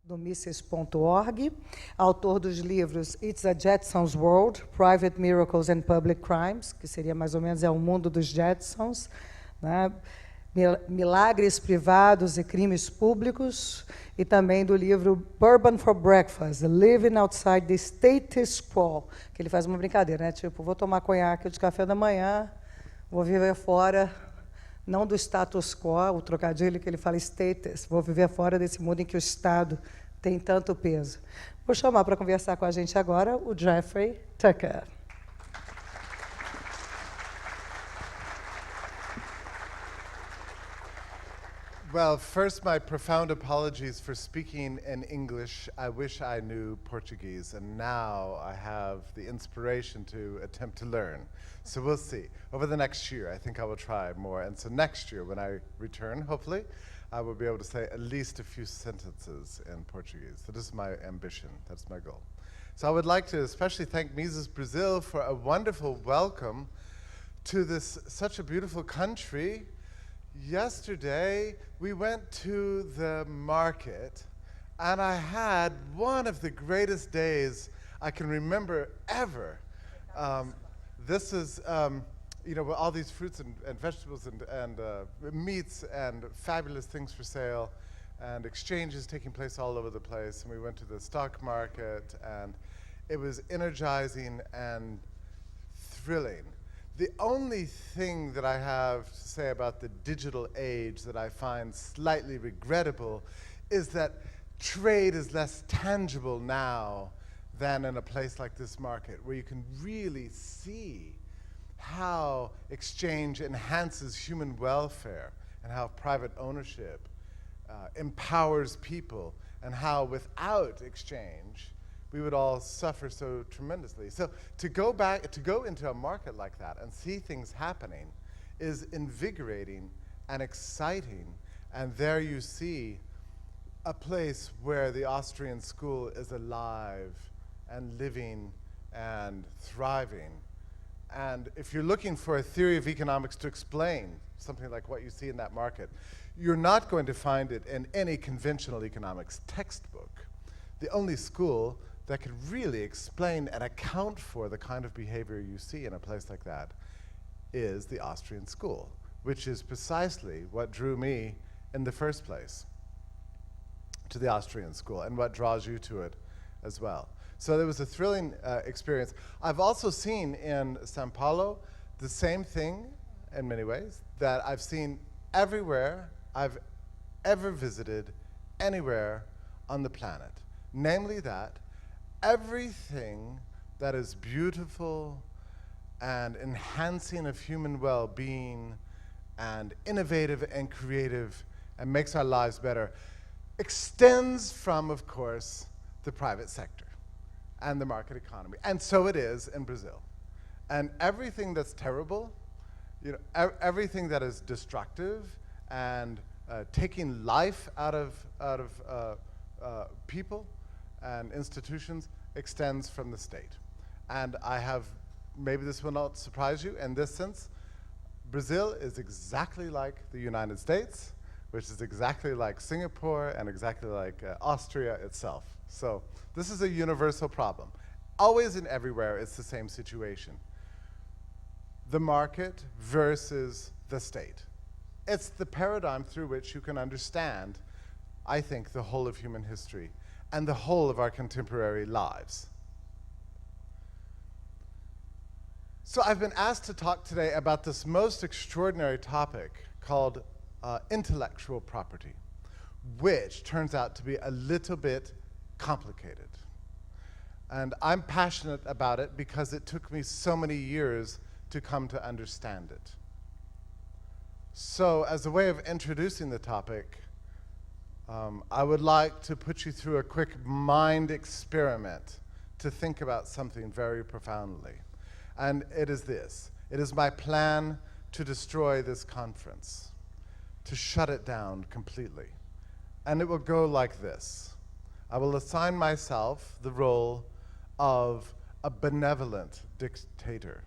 do Mises.org, autor dos livros It's a Jetsons World, Private Miracles and Public Crimes, que seria mais ou menos o mundo dos Jetsons, né? Milagres privados e crimes públicos, e também do livro Bourbon for Breakfast, Living Outside the Status Quo, que ele faz uma brincadeira, né? Tipo, vou tomar conhaque de café da manhã, vou viver fora, não do status quo, o trocadilho que ele fala status, vou viver fora desse mundo em que o Estado tem tanto peso. Vou chamar para conversar com a gente agora o Jeffrey Tucker. Well, first, my profound apologies for speaking in English. I wish I knew Portuguese, and now I have the inspiration to attempt to learn. So we'll see. Over the next year, I think I will try more. And so next year, when I return, hopefully, I will be able to say at least a few sentences in Portuguese. So this is my ambition. That's my goal. So I would like to especially thank Mises Brazil for a wonderful welcome to this such a beautiful country. Yesterday, we went to the market, and I had one of the greatest days I can remember ever. This is, you know, all these fruits and vegetables and meats and fabulous things for sale, and exchanges taking place all over the place. And we went to the stock market, and it was energizing and thrilling. The only thing that I have to say about the digital age that I find slightly regrettable is that trade is less tangible now than in a place like this market, where you can really see how exchange enhances human welfare and how private ownership empowers people, and how without exchange we would all suffer so tremendously. So to go into a market like that and see things happening is invigorating and exciting. And there you see a place where the Austrian school is alive and living and thriving. And if you're looking for a theory of economics to explain something like what you see in that market, you're not going to find it in any conventional economics textbook. The only school that could really explain and account for the kind of behavior you see in a place like that is the Austrian school, which is precisely what drew me in the first place to the Austrian school, and what draws you to it as well. So there was a thrilling experience. I've also seen in Sao Paulo the same thing in many ways that I've seen everywhere I've ever visited anywhere on the planet, namely that everything that is beautiful and enhancing of human well-being and innovative and creative and makes our lives better extends from, of course, the private sector and the market economy. And so it is in Brazil. And everything that's terrible, you know, everything that is destructive and taking life out of people and institutions extends from the state. And I have, maybe this will not surprise you in this sense, Brazil is exactly like the United States, which is exactly like Singapore and exactly like Austria itself. So this is a universal problem. Always and everywhere it's the same situation. The market versus the state. It's the paradigm through which you can understand, I think, the whole of human history and the whole of our contemporary lives. So I've been asked to talk today about this most extraordinary topic called intellectual property, which turns out to be a little bit complicated. And I'm passionate about it because it took me so many years to come to understand it. So as a way of introducing the topic, I would like to put you through a quick mind experiment to think about something very profoundly. And it is this. It is my plan to destroy this conference, to shut it down completely. And it will go like this. I will assign myself the role of a benevolent dictator.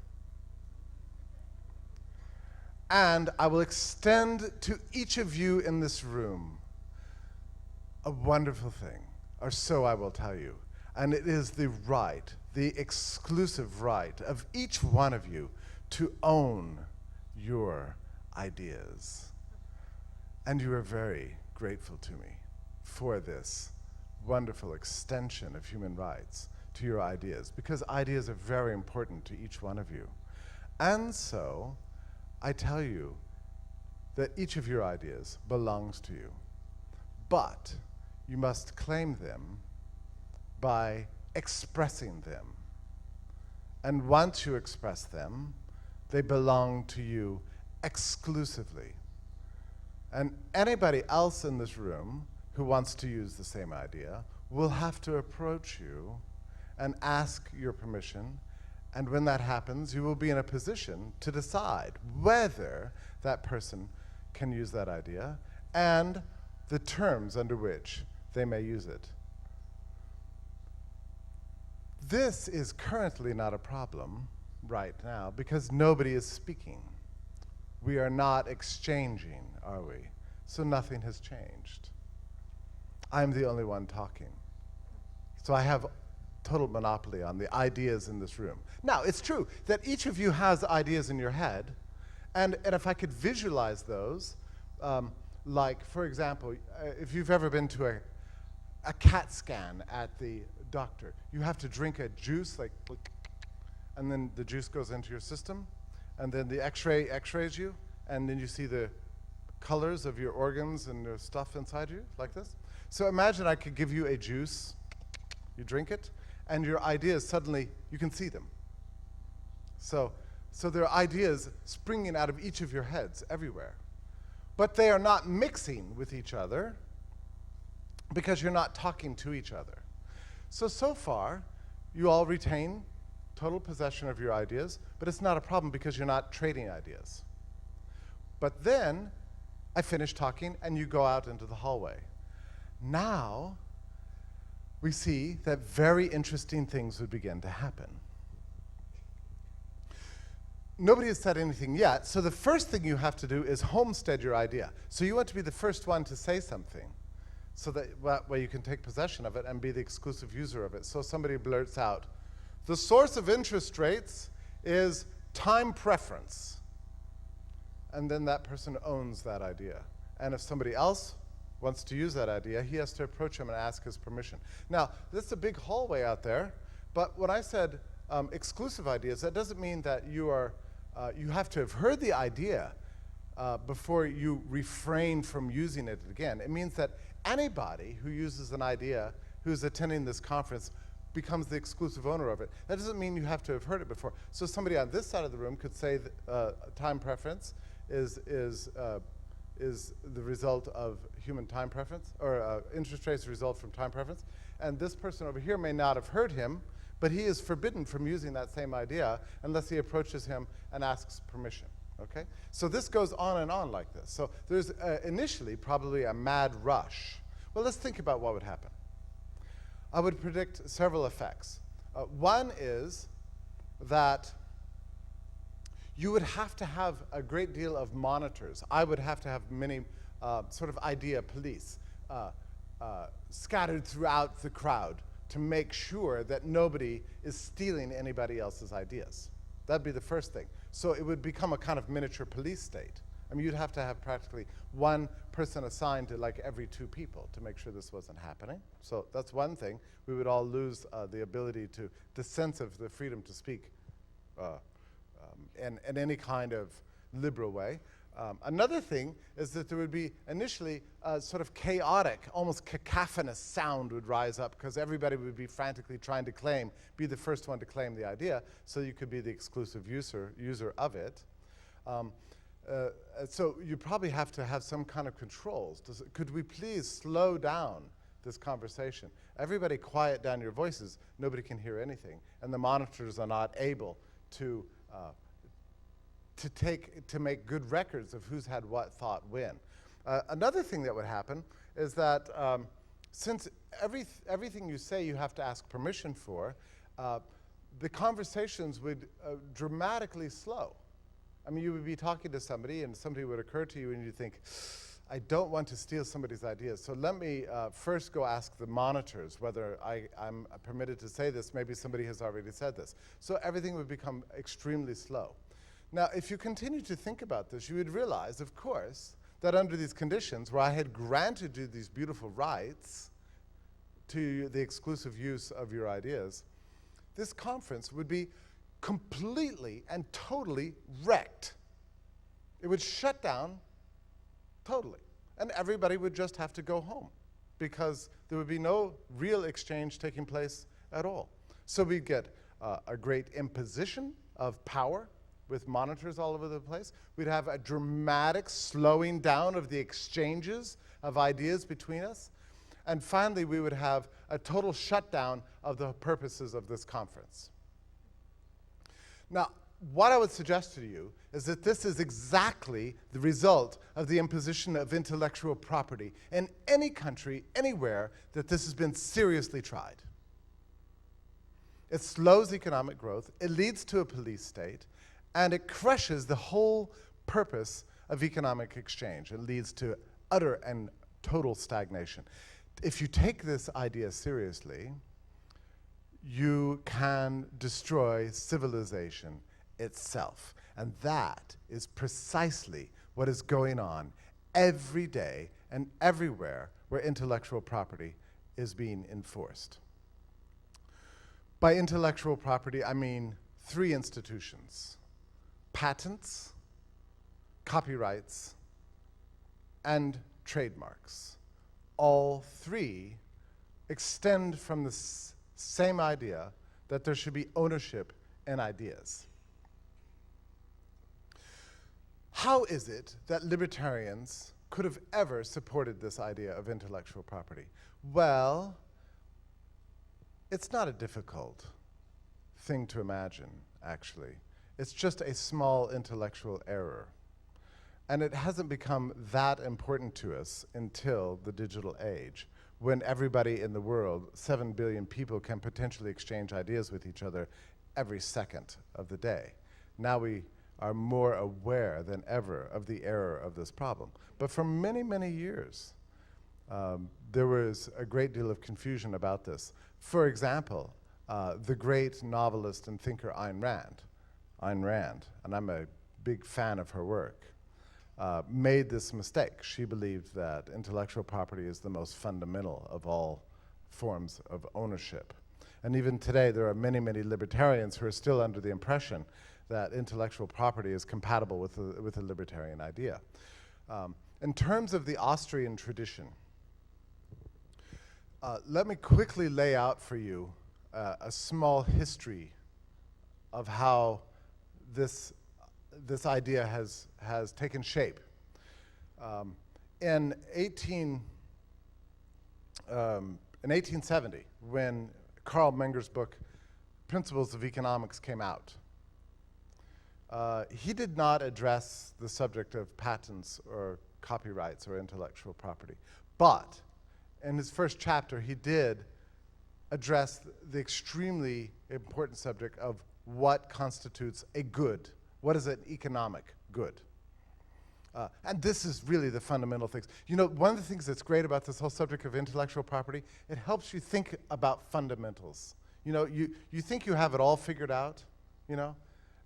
And I will extend to each of you in this room a wonderful thing, or so I will tell you. And it is the right, the exclusive right of each one of you to own your ideas. And you are very grateful to me for this wonderful extension of human rights to your ideas, because ideas are very important to each one of you. And so I tell you that each of your ideas belongs to you, but you must claim them by expressing them. And once you express them, they belong to you exclusively. And anybody else in this room who wants to use the same idea will have to approach you and ask your permission. And when that happens, you will be in a position to decide whether that person can use that idea and the terms under which they may use it. This is currently not a problem right now because nobody is speaking. We are not exchanging, are we? So nothing has changed. I'm the only one talking. So I have total monopoly on the ideas in this room. Now, it's true that each of you has ideas in your head, and if I could visualize those, like, for example, if you've ever been to a CAT scan at the doctor, you have to drink a juice, like, and then the juice goes into your system, and then the x-rays you, and then you see the colors of your organs and the stuff inside you, like this. So imagine I could give you a juice, you drink it, and your ideas suddenly, you can see them. So there are ideas springing out of each of your heads everywhere. But they are not mixing with each other because you're not talking to each other. So far, you all retain total possession of your ideas, but it's not a problem because you're not trading ideas. But then, I finish talking and you go out into the hallway. Now, we see that very interesting things would begin to happen. Nobody has said anything yet, so the first thing you have to do is homestead your idea. So you want to be the first one to say something, so that way you can take possession of it and be the exclusive user of it. So somebody blurts out, the source of interest rates is time preference. And then that person owns that idea. And if somebody else wants to use that idea, he has to approach him and ask his permission. Now, this is a big hallway out there, but when I said exclusive ideas, that doesn't mean that you have to have heard the idea before you refrain from using it again. It means that anybody who uses an idea, who's attending this conference, becomes the exclusive owner of it. That doesn't mean you have to have heard it before. So somebody on this side of the room could say that time preference is the result of human time preference, or interest rates result from time preference. And this person over here may not have heard him, but he is forbidden from using that same idea unless he approaches him and asks permission, okay? So this goes on and on like this. So there's initially probably a mad rush. Well, let's think about what would happen. I would predict several effects. One is that you would have to have a great deal of monitors. I would have to have many sort of idea police scattered throughout the crowd to make sure that nobody is stealing anybody else's ideas. That'd be the first thing. So it would become a kind of miniature police state. I mean, you'd have to have practically one person assigned to like every 2 people to make sure this wasn't happening. So that's one thing. We would all lose the ability to, the sense of the freedom to speak in any kind of liberal way. Another thing is that there would be initially a sort of chaotic, almost cacophonous sound would rise up because everybody would be frantically trying to be the first one to claim the idea, so you could be the exclusive user of it. So you probably have to have some kind of controls. Could we please slow down this conversation? Everybody quiet down your voices. Nobody can hear anything. And the monitors are not able to make good records of who's had what thought when. Another thing that would happen is that since everything you say you have to ask permission for, the conversations would dramatically slow. I mean, you would be talking to somebody and somebody would occur to you and you'd think, I don't want to steal somebody's ideas. So let me first go ask the monitors whether I'm permitted to say this. Maybe somebody has already said this. So everything would become extremely slow. Now, if you continue to think about this, you would realize, of course, that under these conditions where I had granted you these beautiful rights to the exclusive use of your ideas, this conference would be completely and totally wrecked. It would shut down totally. And everybody would just have to go home because there would be no real exchange taking place at all. So we'd get a great imposition of power with monitors all over the place. We'd have a dramatic slowing down of the exchanges of ideas between us. And finally, we would have a total shutdown of the purposes of this conference. Now, what I would suggest to you is that this is exactly the result of the imposition of intellectual property in any country, anywhere, that this has been seriously tried. It slows economic growth, it leads to a police state, and it crushes the whole purpose of economic exchange. It leads to utter and total stagnation. If you take this idea seriously, you can destroy civilization itself. And that is precisely what is going on every day and everywhere where intellectual property is being enforced. By intellectual property, I mean three institutions: patents, copyrights, and trademarks. All three extend from the same idea that there should be ownership in ideas. How is it that libertarians could have ever supported this idea of intellectual property? Well, it's not a difficult thing to imagine, actually. It's just a small intellectual error. And it hasn't become that important to us until the digital age, when everybody in the world, 7 billion people, can potentially exchange ideas with each other every second of the day. Now we are more aware than ever of the error of this problem. But for many, many years, there was a great deal of confusion about this. For example, the great novelist and thinker Ayn Rand, and I'm a big fan of her work, made this mistake. She believed that intellectual property is the most fundamental of all forms of ownership. And even today, there are many, many libertarians who are still under the impression that intellectual property is compatible with the libertarian idea. In terms of the Austrian tradition, let me quickly lay out for you a small history of how this idea has taken shape. In 1870, when Karl Menger's book Principles of Economics came out, he did not address the subject of patents or copyrights or intellectual property. But in his first chapter, he did address the extremely important subject of what constitutes a good. What is an economic good? And this is really the fundamental things. You know, one of the things that's great about this whole subject of intellectual property, it helps you think about fundamentals. You know, you think you have it all figured out, you know,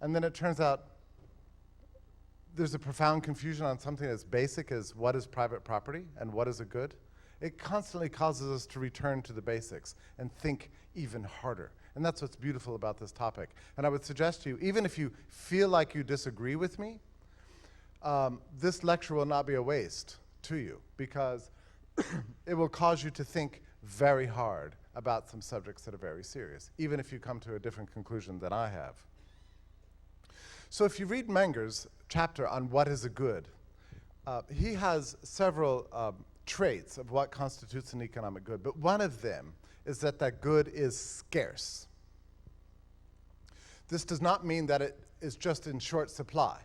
and then it turns out there's a profound confusion on something as basic as what is private property and what is a good. It constantly causes us to return to the basics and think even harder. And that's what's beautiful about this topic. And I would suggest to you, even if you feel like you disagree with me, this lecture will not be a waste to you, because it will cause you to think very hard about some subjects that are very serious, even if you come to a different conclusion than I have. So if you read Menger's chapter on what is a good, he has several traits of what constitutes an economic good, but one of them is that that good is scarce. This does not mean that it is just in short supply.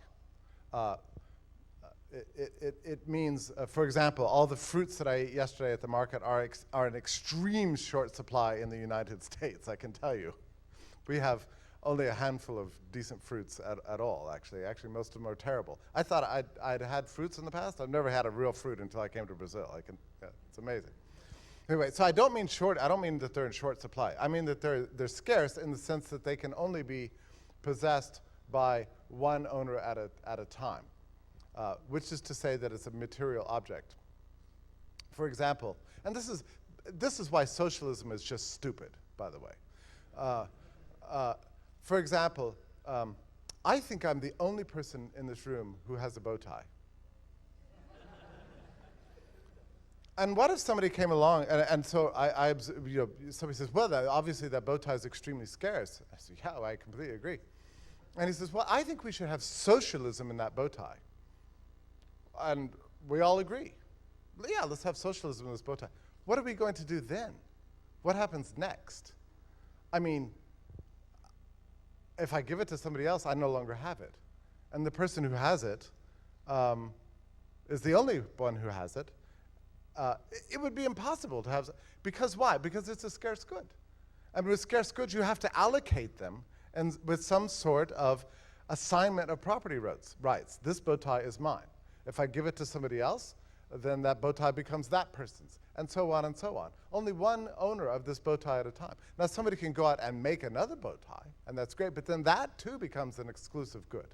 It means, for example, all the fruits that I ate yesterday at the market are in extreme short supply in the United States, I can tell you. We have only a handful of decent fruits at all, actually. Actually, most of them are terrible. I thought I'd had fruits in the past. I've never had a real fruit until I came to Brazil. It's amazing. Anyway, so I don't mean that they're in short supply. I mean that they're scarce in the sense that they can only be possessed by one owner at a time, which is to say that it's a material object. For example, and this is why socialism is just stupid, by the way. For example, I think I'm the only person in this room who has a bow tie. And what if somebody came along, and so somebody says, well, obviously that bow tie is extremely scarce. I say, yeah, I completely agree. And he says, well, I think we should have socialism in that bow tie. And we all agree. Yeah, let's have socialism in this bow tie. What are we going to do then? What happens next? I mean, if I give it to somebody else, I no longer have it. And the person who has it is the only one who has it. It would be impossible to have, because why? Because it's a scarce good. And with scarce goods, you have to allocate them and with some sort of assignment of property rights. This bow tie is mine. If I give it to somebody else, then that bow tie becomes that person's, and so on and so on. Only one owner of this bow tie at a time. Now, somebody can go out and make another bow tie, and that's great, but then that too becomes an exclusive good.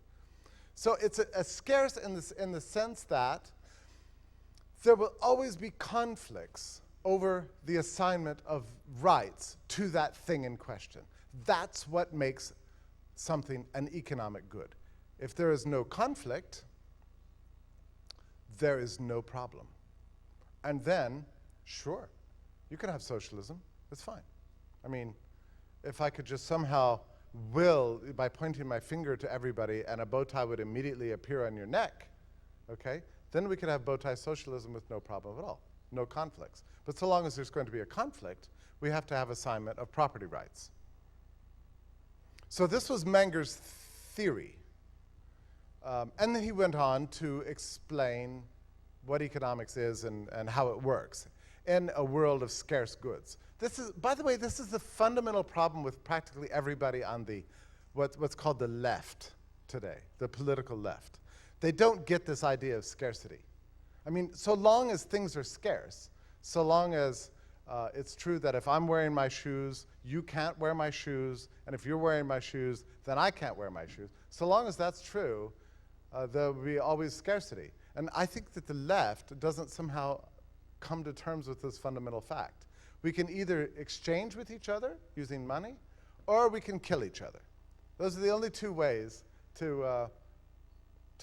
So it's a scarce in the sense that there will always be conflicts over the assignment of rights to that thing in question. That's what makes something an economic good. If there is no conflict, there is no problem. And then, sure, you can have socialism. It's fine. I mean, if I could just somehow will, by pointing my finger to everybody and a bow tie would immediately appear on your neck, okay, then we could have bow tie socialism with no problem at all, no conflicts. But so long as there's going to be a conflict, we have to have assignment of property rights. So this was Menger's theory. And then he went on to explain what economics is and how it works in a world of scarce goods. This is, by the way, this is the fundamental problem with practically everybody on the what's called the left today, the political left. They don't get this idea of scarcity. I mean, so long as things are scarce, so long as it's true that if I'm wearing my shoes, you can't wear my shoes, and if you're wearing my shoes, then I can't wear my shoes. So long as that's true, there will be always scarcity. And I think that the left doesn't somehow come to terms with this fundamental fact. We can either exchange with each other using money, or we can kill each other. Those are the only two ways to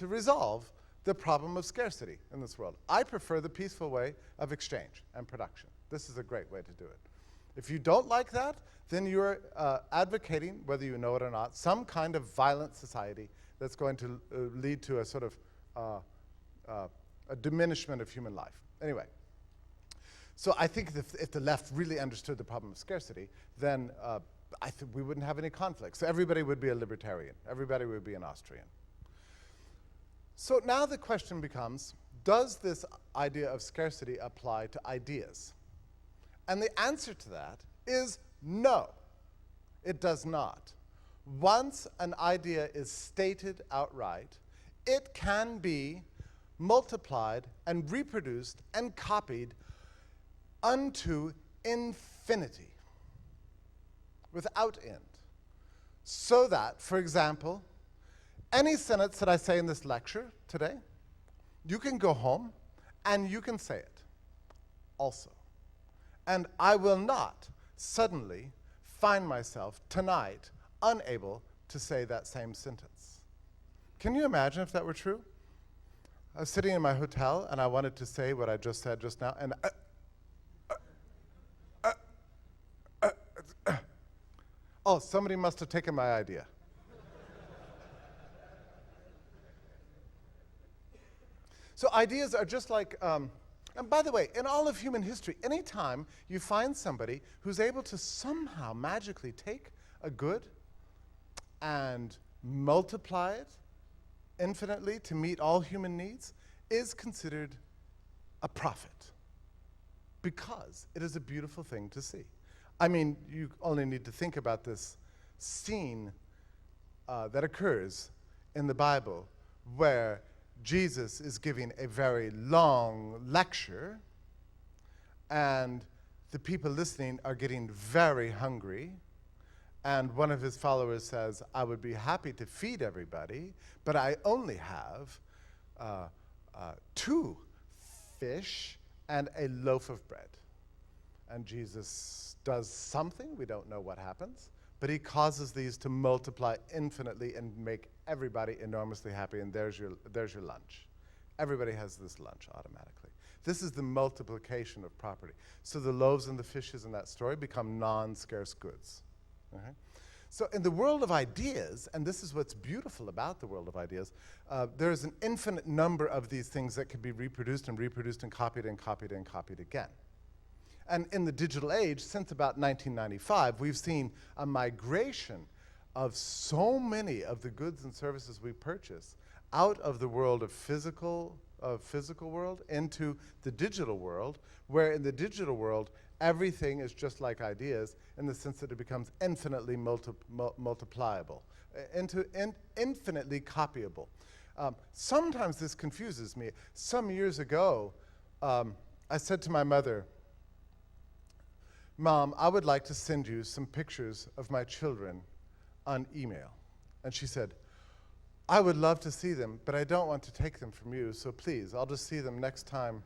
resolve the problem of scarcity in this world. I prefer the peaceful way of exchange and production. This is a great way to do it. If you don't like that, then you're advocating, whether you know it or not, some kind of violent society that's going to lead to a sort of a diminishment of human life. Anyway, so I think if the left really understood the problem of scarcity, then I think we wouldn't have any conflict. So everybody would be a libertarian. Everybody would be an Austrian. So now the question becomes, does this idea of scarcity apply to ideas? And the answer to that is no, it does not. Once an idea is stated outright, it can be multiplied and reproduced and copied unto infinity, without end. So that, for example, any sentence that I say in this lecture today, you can go home and you can say it also. And I will not suddenly find myself tonight unable to say that same sentence. Can you imagine if that were true? I was sitting in my hotel and I wanted to say what I just said just now, and oh, somebody must have taken my idea. So ideas are just like, and by the way, in all of human history, anytime you find somebody who's able to somehow magically take a good and multiply it infinitely to meet all human needs is considered a prophet, because it is a beautiful thing to see. I mean, you only need to think about this scene that occurs in the Bible where Jesus is giving a very long lecture and the people listening are getting very hungry, and one of his followers says, I would be happy to feed everybody, but I only have 2 fish and a loaf of bread. And Jesus does something, we don't know what happens, but he causes these to multiply infinitely and make everybody enormously happy, and there's your lunch. Everybody has this lunch automatically. This is the multiplication of property. So the loaves and the fishes in that story become non-scarce goods. Okay? So in the world of ideas, and this is what's beautiful about the world of ideas, there's an infinite number of these things that can be reproduced and reproduced and copied and copied and copied again. And in the digital age, since about 1995, we've seen a migration of so many of the goods and services we purchase out of the world of physical world into the digital world, where in the digital world, everything is just like ideas in the sense that it becomes infinitely multipliable, infinitely copyable. Sometimes this confuses me. Some years ago, I said to my mother, Mom, I would like to send you some pictures of my children on email. And she said, I would love to see them, but I don't want to take them from you, so please, I'll just see them next time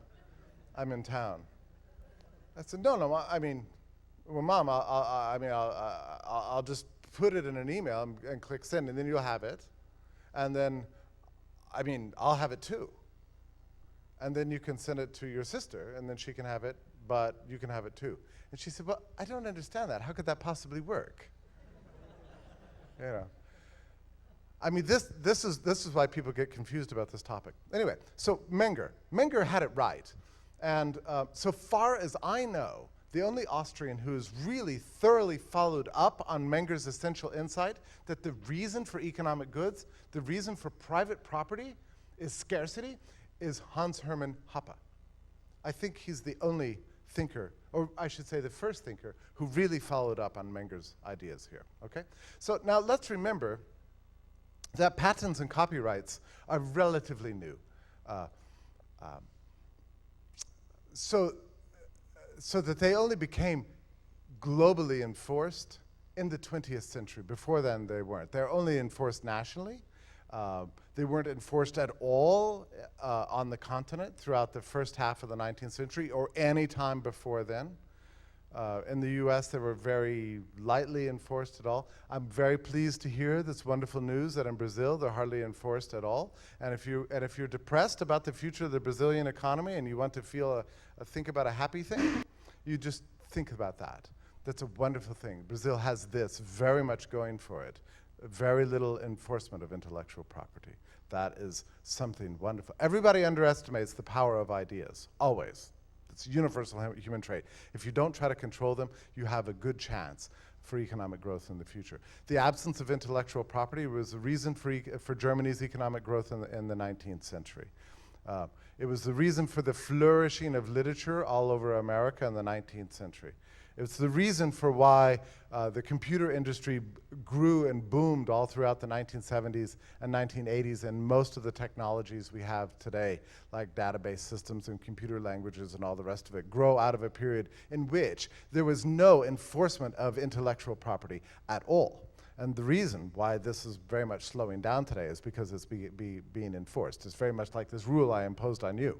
I'm in town. I said, no, I mean, well, Mom, I'll just put it in an email and click send, and then you'll have it. And then, I mean, I'll have it too. And then you can send it to your sister, and then she can have it, but you can have it too. And she said, well, I don't understand that. How could that possibly work? You know. I mean, this is why people get confused about this topic. Anyway, so Menger had it right. And so far as I know, the only Austrian who has really thoroughly followed up on Menger's essential insight that the reason for economic goods, the reason for private property is scarcity, is Hans Hermann Hoppe. I think he's the only thinker, or I should say the first thinker, who really followed up on Menger's ideas here, okay? So now let's remember that patents and copyrights are relatively new. So that they only became globally enforced in the 20th century. Before then, they weren't. They're only enforced nationally. They weren't enforced at all on the continent throughout the first half of the 19th century or any time before then. In the US, they were very lightly enforced at all. I'm very pleased to hear this wonderful news that in Brazil, they're hardly enforced at all. And if you're depressed about the future of the Brazilian economy and you want to think about a happy thing, you just think about that. That's a wonderful thing. Brazil has this very much going for it. Very little enforcement of intellectual property. That is something wonderful. Everybody underestimates the power of ideas, always. It's a universal human trait. If you don't try to control them, you have a good chance for economic growth in the future. The absence of intellectual property was the reason for Germany's economic growth in the 19th century. It was the reason for the flourishing of literature all over America in the 19th century. It's the reason for why the computer industry grew and boomed all throughout the 1970s and 1980s, and most of the technologies we have today, like database systems and computer languages and all the rest of it, grow out of a period in which there was no enforcement of intellectual property at all. And the reason why this is very much slowing down today is because it's being enforced. It's very much like this rule I imposed on you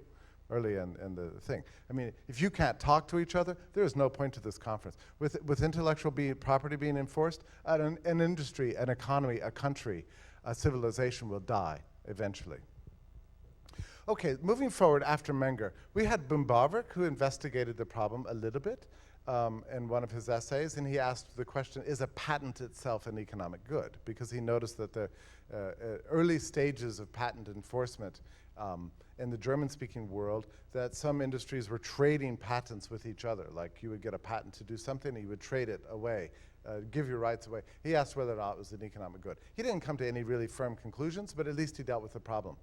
early in the thing. I mean, if you can't talk to each other, there is no point to this conference. With intellectual property being enforced, an industry, an economy, a country, a civilization will die eventually. Okay, moving forward after Menger, we had Bumbarvik, who investigated the problem a little bit in one of his essays, and he asked the question, is a patent itself an economic good? Because he noticed that the early stages of patent enforcement in the German-speaking world, that some industries were trading patents with each other. Like you would get a patent to do something, and you would trade it away, give your rights away. He asked whether or not it was an economic good. He didn't come to any really firm conclusions, but at least he dealt with the problem.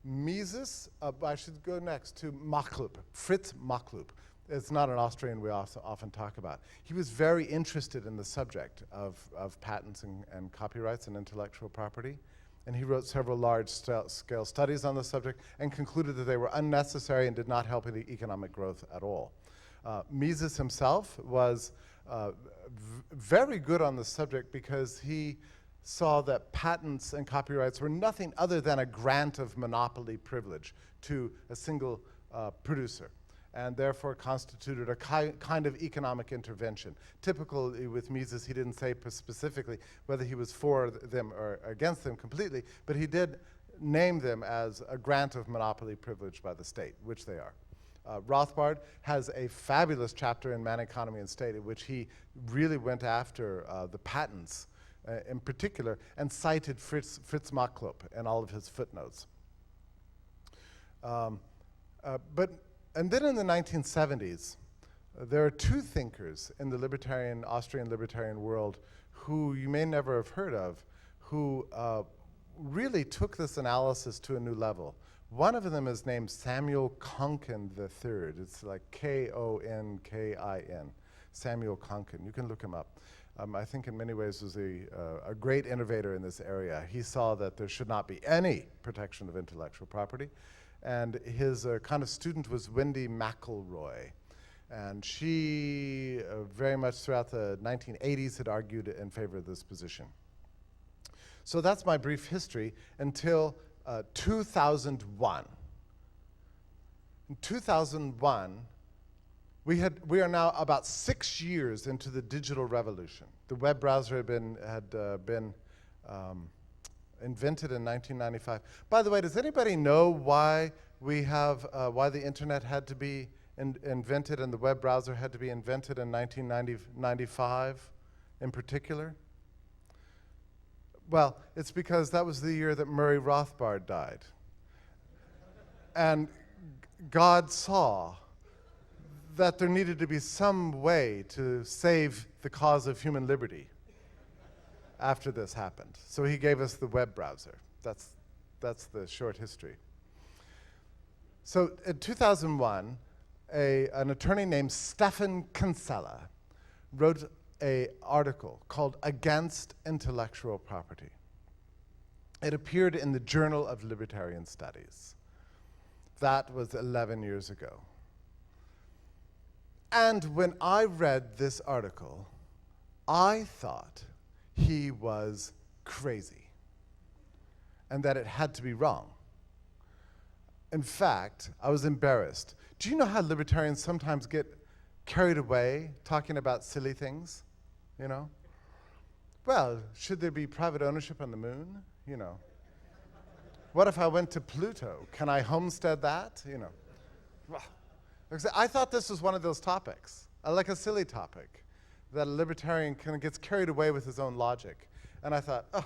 Mises, I should go next to Machlup, Fritz Machlup. It's not an Austrian we also often talk about. He was very interested in the subject of patents and copyrights and intellectual property. And he wrote several large-scale studies on the subject and concluded that they were unnecessary and did not help any economic growth at all. Mises himself was very good on the subject because he saw that patents and copyrights were nothing other than a grant of monopoly privilege to a single producer, and therefore constituted a kind of economic intervention. Typically with Mises, he didn't say specifically whether he was for them or against them completely, but he did name them as a grant of monopoly privilege by the state, which they are. Rothbard has a fabulous chapter in Man, Economy, and State in which he really went after the patents in particular and cited Fritz Machlup in all of his footnotes. And then in the 1970s, there are two thinkers in the Austrian libertarian world who you may never have heard of, who really took this analysis to a new level. One of them is named Samuel Konkin III. It's like Konkin, Samuel Konkin. You can look him up. I think in many ways was a great innovator in this area. He saw that there should not be any protection of intellectual property. And his kind of student was Wendy McElroy. And she very much throughout the 1980s had argued in favor of this position. So that's my brief history until 2001. In 2001, we are now about 6 years into the digital revolution. The web browser had been invented in 1995. By the way, does anybody know why why the internet had to be invented and the web browser had to be invented in 1995 in particular? Well, it's because that was the year that Murray Rothbard died. And God saw that there needed to be some way to save the cause of human liberty after this happened. So he gave us the web browser. That's the short history. So in 2001, an attorney named Stefan Kinsella wrote an article called Against Intellectual Property. It appeared in the Journal of Libertarian Studies. That was 11 years ago. And when I read this article, I thought he was crazy and that it had to be wrong. In fact, I was embarrassed. Do you know how libertarians sometimes get carried away talking about silly things? You know? Well, should there be private ownership on the moon? You know. What if I went to Pluto? Can I homestead that? You know. I thought this was one of those topics, like a silly topic, that a libertarian kind of gets carried away with his own logic. And I thought, oh,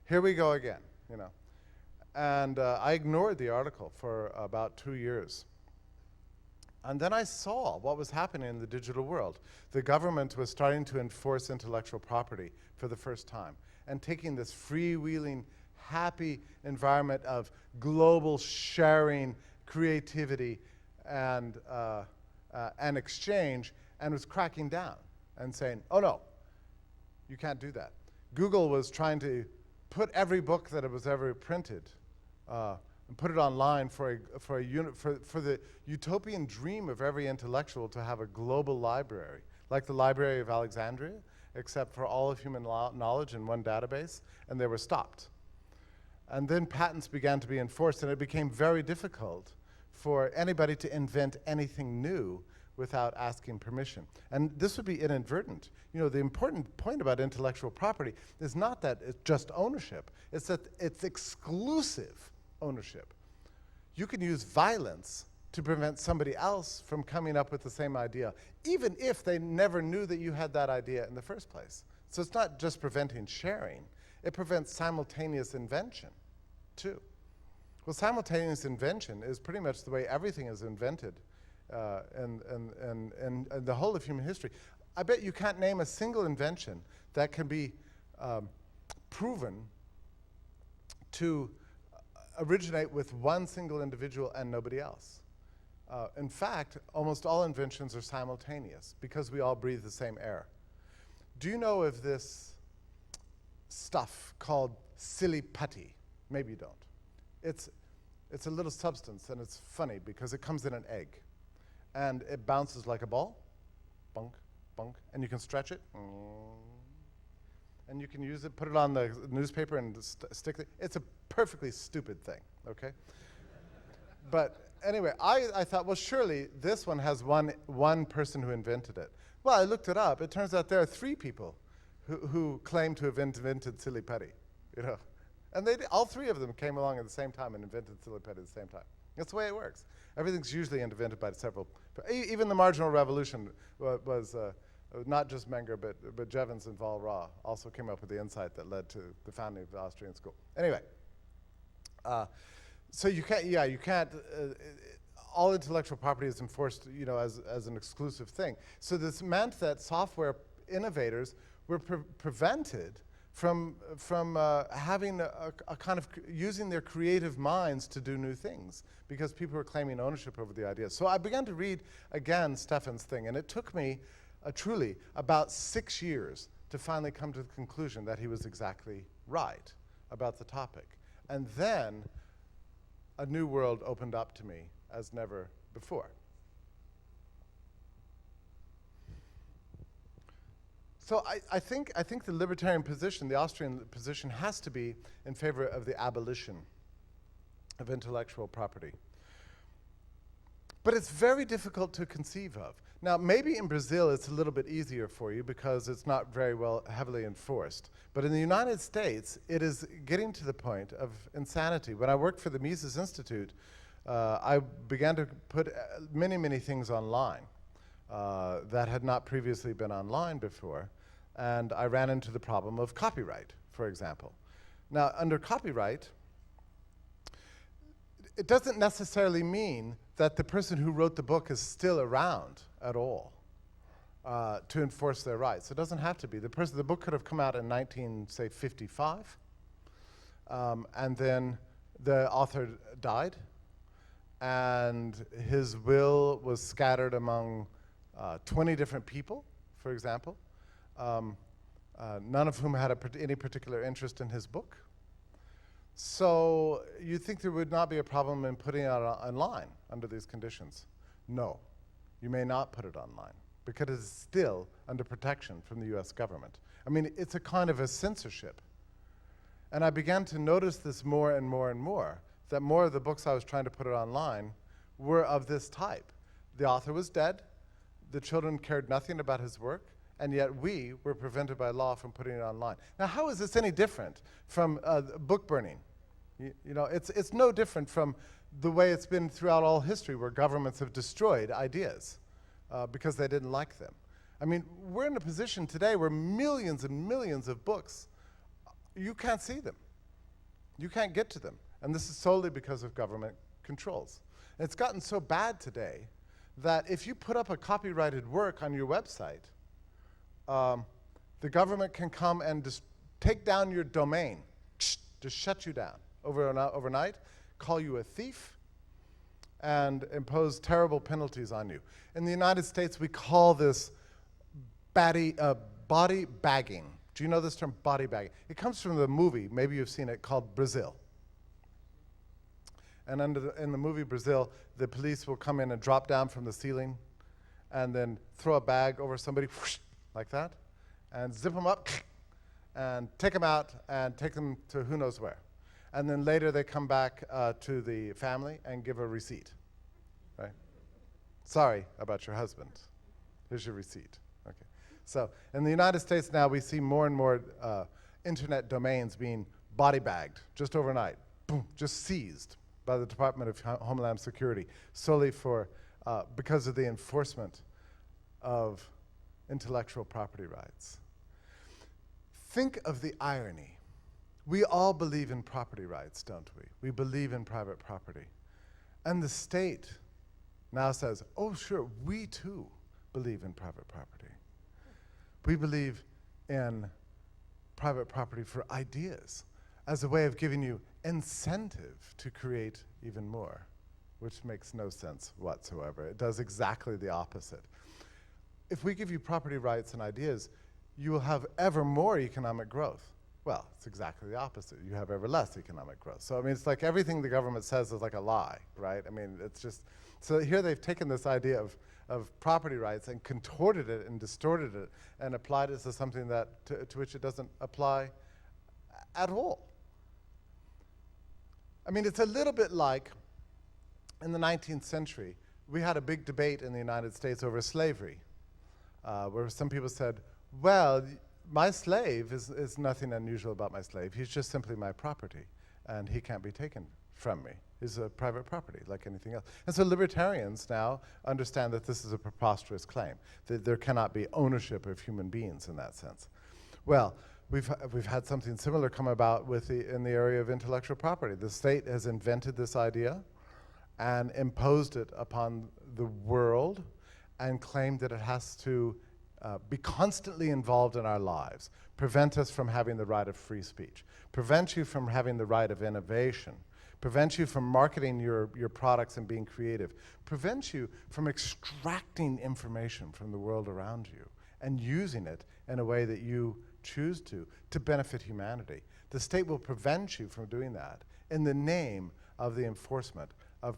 here we go again, you know. And I ignored the article for about 2 years. And then I saw what was happening in the digital world. The government was starting to enforce intellectual property for the first time and taking this freewheeling, happy environment of global sharing, creativity, and exchange, and was cracking down and saying, oh no, you can't do that. Google was trying to put every book that it was ever printed and put it online for the utopian dream of every intellectual to have a global library, like the Library of Alexandria, except for all of human knowledge in one database, and they were stopped. And then patents began to be enforced, and it became very difficult for anybody to invent anything new without asking permission. And this would be inadvertent. You know, the important point about intellectual property is not that it's just ownership, it's that it's exclusive ownership. You can use violence to prevent somebody else from coming up with the same idea, even if they never knew that you had that idea in the first place. So it's not just preventing sharing, it prevents simultaneous invention, too. Well, simultaneous invention is pretty much the way everything is invented in the whole of human history. I bet you can't name a single invention that can be proven to originate with one single individual and nobody else. In fact, almost all inventions are simultaneous because we all breathe the same air. Do you know of this stuff called silly putty? Maybe you don't. It's a little substance, and it's funny because it comes in an egg. And it bounces like a ball, bunk, bunk, and you can stretch it. And you can use it, put it on the newspaper and stick it. It's a perfectly stupid thing, okay? But anyway, I thought, well, surely this one has one person who invented it. Well, I looked it up. It turns out there are 3 people who claim to have invented silly putty, you know. And all 3 of them came along at the same time and invented silly putty at the same time. That's the way it works. Everything's usually invented by several. Even the marginal revolution was not just Menger, but Jevons and Walras also came up with the insight that led to the founding of the Austrian school. Anyway, so you can't. All intellectual property is enforced, you know, as an exclusive thing. So this meant that software innovators were prevented from having a kind of using their creative minds to do new things because people were claiming ownership over the ideas. So I began to read again Stefan's thing, and it took me truly about 6 years to finally come to the conclusion that he was exactly right about the topic. And then a new world opened up to me as never before. So I think the libertarian position, the Austrian position, has to be in favor of the abolition of intellectual property. But it's very difficult to conceive of. Now, maybe in Brazil it's a little bit easier for you because it's not very well heavily enforced. But in the United States, it is getting to the point of insanity. When I worked for the Mises Institute, I began to put many, many things online that had not previously been online before. And I ran into the problem of copyright, for example. Now, under copyright, it doesn't necessarily mean that the person who wrote the book is still around at all to enforce their rights. It doesn't have to be. The book could have come out in 1955, and then the author died, and his will was scattered among 20 different people, for example, none of whom had any particular interest in his book. So you think there would not be a problem in putting it online under these conditions? No, you may not put it online because it's still under protection from the US government. I mean, it's a kind of a censorship. And I began to notice this more and more and more, that more of the books I was trying to put it online were of this type. The author was dead, the children cared nothing about his work, and yet we were prevented by law from putting it online. Now, how is this any different from book burning? You know, it's no different from the way it's been throughout all history where governments have destroyed ideas because they didn't like them. I mean, we're in a position today where millions and millions of books, you can't see them. You can't get to them. And this is solely because of government controls. And it's gotten so bad today that if you put up a copyrighted work on your website, the government can come and just take down your domain, just shut you down overnight, call you a thief, and impose terrible penalties on you. In the United States, we call this body bagging. Do you know this term, body bagging? It comes from the movie, maybe you've seen it, called Brazil. And in the movie Brazil, the police will come in and drop down from the ceiling and then throw a bag over somebody, whoosh, like that, and zip them up, and take them out and take them to who knows where. And then later they come back to the family and give a receipt, right? Sorry about your husband. Here's your receipt. Okay. So in the United States now, we see more and more internet domains being body bagged just overnight, boom, just seized by the Department of Homeland Security solely because of the enforcement of intellectual property rights. Think of the irony. We all believe in property rights, don't we? We believe in private property. And the state now says, oh, sure, we too believe in private property. We believe in private property for ideas as a way of giving you incentive to create even more. which makes no sense whatsoever. It does exactly the opposite. If we give you property rights and ideas, you will have ever more economic growth. Well, it's exactly the opposite. You have ever less economic growth. So, I mean, it's like everything the government says is like a lie, right? I mean, it's just, so here they've taken this idea of property rights and contorted it and distorted it and applied it to something that, to which it doesn't apply at all. I mean, it's a little bit like in the 19th century, we had a big debate in the United States over slavery, where some people said, well, my slave is nothing unusual about my slave. He's just simply my property, and he can't be taken from me. He's a private property like anything else. And so libertarians now understand that this is a preposterous claim, that there cannot be ownership of human beings in that sense. Well, we've had something similar come about in the area of intellectual property. The state has invented this idea and imposed it upon the world and claimed that it has to be constantly involved in our lives, prevent us from having the right of free speech, prevent you from having the right of innovation, prevent you from marketing your products and being creative, prevent you from extracting information from the world around you and using it in a way that you choose to benefit humanity. The state will prevent you from doing that in the name of the enforcement of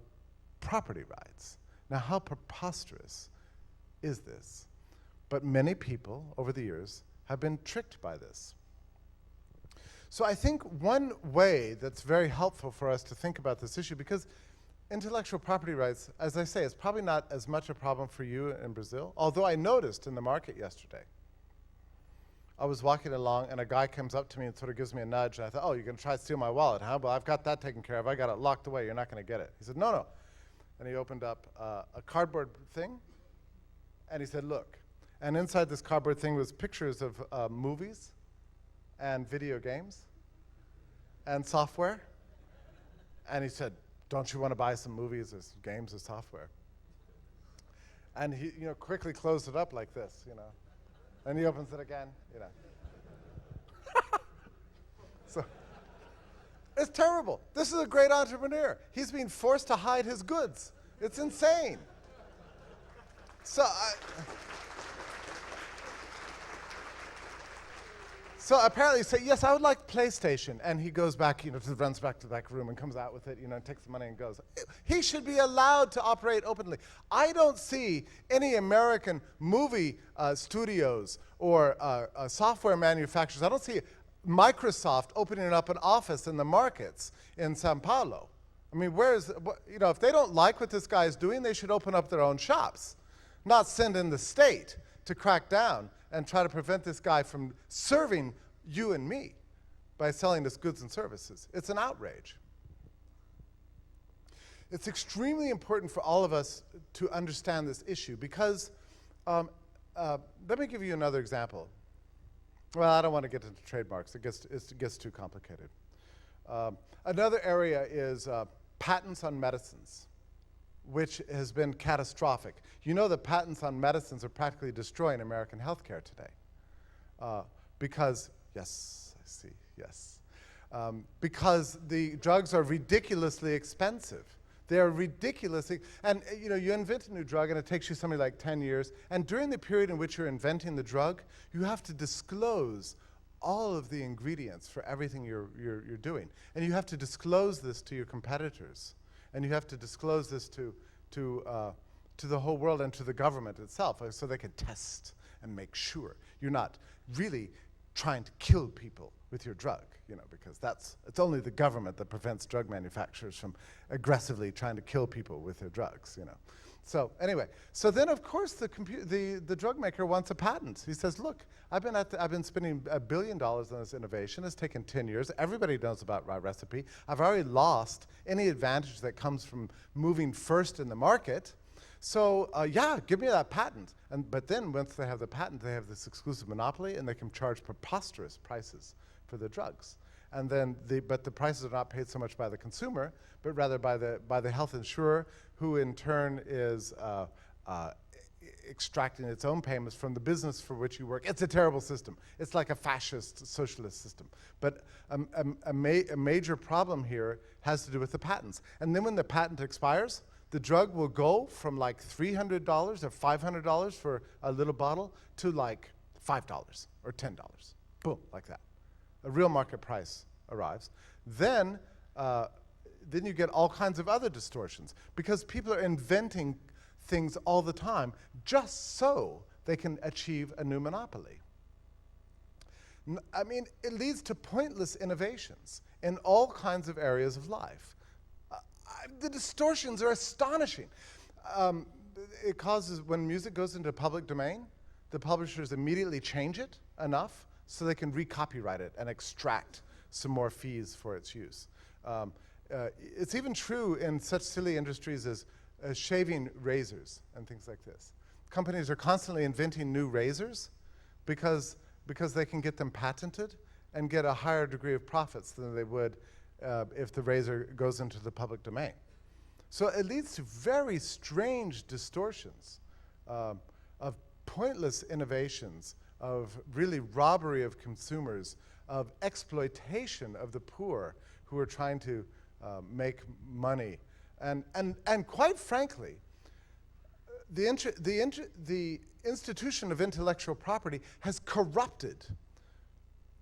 property rights. Now, how preposterous is this? But many people over the years have been tricked by this. So I think one way that's very helpful for us to think about this issue, because intellectual property rights, as I say, is probably not as much a problem for you in Brazil, although I noticed in the market yesterday, I was walking along and a guy comes up to me and sort of gives me a nudge, and I thought, oh, you're gonna try to steal my wallet, huh? Well, I've got that taken care of. I got it locked away. You're not gonna get it. He said, no, no. And he opened up a cardboard thing, and he said, look. And inside this cardboard thing was pictures of movies and video games and software. And he said, don't you want to buy some movies or games or software? And he, quickly closed it up like this, And he opens it again, So, it's terrible. This is a great entrepreneur. He's being forced to hide his goods. It's insane. So apparently you say, yes, I would like PlayStation. And he goes back, runs back to the back room and comes out with it, and takes the money and goes. He should be allowed to operate openly. I don't see any American movie studios or software manufacturers. I don't see Microsoft opening up an office in the markets in Sao Paulo. I mean, if they don't like what this guy is doing, they should open up their own shops, not send in the state to crack down and try to prevent this guy from serving you and me by selling us goods and services. It's an outrage. It's extremely important for all of us to understand this issue because, let me give you another example. Well, I don't want to get into trademarks. It gets too complicated. Another area is patents on medicines, which has been catastrophic. You know that patents on medicines are practically destroying American healthcare today. Because, yes, I see, yes. Because the drugs are ridiculously expensive. They are ridiculously, and you invent a new drug and it takes you something like 10 years, and during the period in which you're inventing the drug, you have to disclose all of the ingredients for everything you're doing. And you have to disclose this to your competitors. And you have to disclose this to the whole world and to the government itself, so they can test and make sure you're not really trying to kill people with your drug, because it's only the government that prevents drug manufacturers from aggressively trying to kill people with their drugs, So anyway, so then of course the drug maker wants a patent. He says, look, I've been spending $1 billion on this innovation. It's taken 10 years. Everybody knows about my recipe. I've already lost any advantage that comes from moving first in the market. So yeah, give me that patent. But then once they have the patent, they have this exclusive monopoly, and they can charge preposterous prices for the drugs. And then but the prices are not paid so much by the consumer, but rather by the health insurer, who in turn is extracting its own payments from the business for which you work. It's a terrible system. It's like a fascist socialist system. But a major problem here has to do with the patents. And then when the patent expires, the drug will go from like $300 or $500 for a little bottle to like $5 or $10. Boom, like that. A real market price arrives. Then you get all kinds of other distortions because people are inventing things all the time just so they can achieve a new monopoly. I mean, it leads to pointless innovations in all kinds of areas of life. The distortions are astonishing. It causes, when music goes into public domain, the publishers immediately change it enough so they can re-copyright it and extract some more fees for its use. It's even true in such silly industries as shaving razors and things like this. Companies are constantly inventing new razors because they can get them patented and get a higher degree of profits than they would if the razor goes into the public domain. So it leads to very strange distortions of pointless innovations, of really robbery of consumers, of exploitation of the poor who are trying to make money. And quite frankly, the institution of intellectual property has corrupted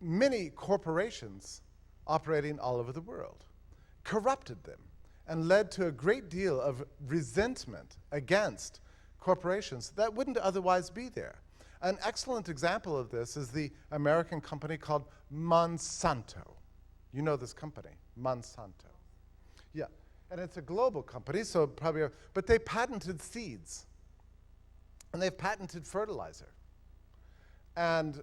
many corporations operating all over the world, corrupted them, and led to a great deal of resentment against corporations that wouldn't otherwise be there. An excellent example of this is the American company called Monsanto. You know this company, Monsanto. Yeah, and it's a global company, so probably, but they patented seeds, and they've patented fertilizer. And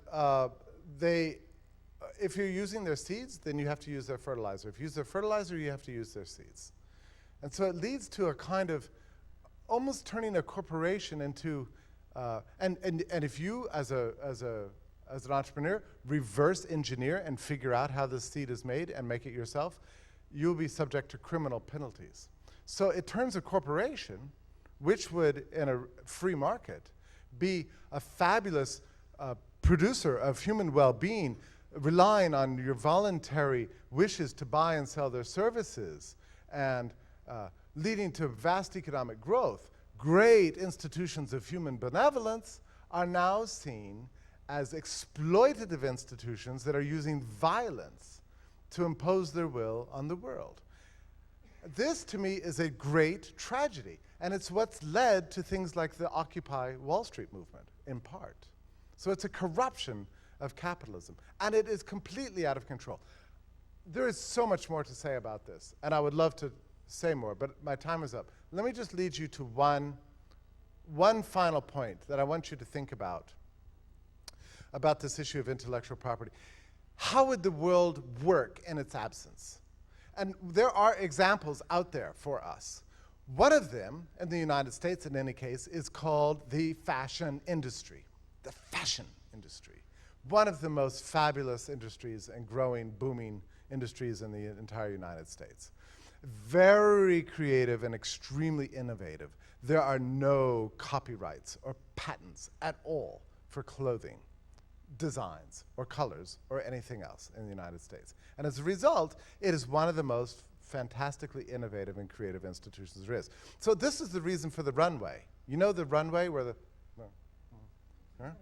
if you're using their seeds, then you have to use their fertilizer. If you use their fertilizer, you have to use their seeds. And so it leads to a kind of almost turning a corporation into, and if you, as an entrepreneur, reverse engineer and figure out how this seed is made and make it yourself, you'll be subject to criminal penalties. So it turns a corporation, which would, in a free market, be a fabulous producer of human well-being, relying on your voluntary wishes to buy and sell their services, and leading to vast economic growth. Great institutions of human benevolence are now seen as exploitative institutions that are using violence to impose their will on the world. This, to me, is a great tragedy, and it's what's led to things like the Occupy Wall Street movement, in part. So it's a corruption of capitalism, and it is completely out of control. There is so much more to say about this, and I would love to say more, but my time is up. Let me just lead you to one final point that I want you to think about this issue of intellectual property. How would the world work in its absence? And there are examples out there for us. One of them, in the United States in any case, is called the fashion industry. The fashion industry. One of the most fabulous industries and growing, booming industries in the entire United States. Very creative and extremely innovative. There are no copyrights or patents at all for clothing, designs, or colors, or anything else in the United States. And as a result, it is one of the most fantastically innovative and creative institutions there is. So this is the reason for the runway. You know the runway where the... Right?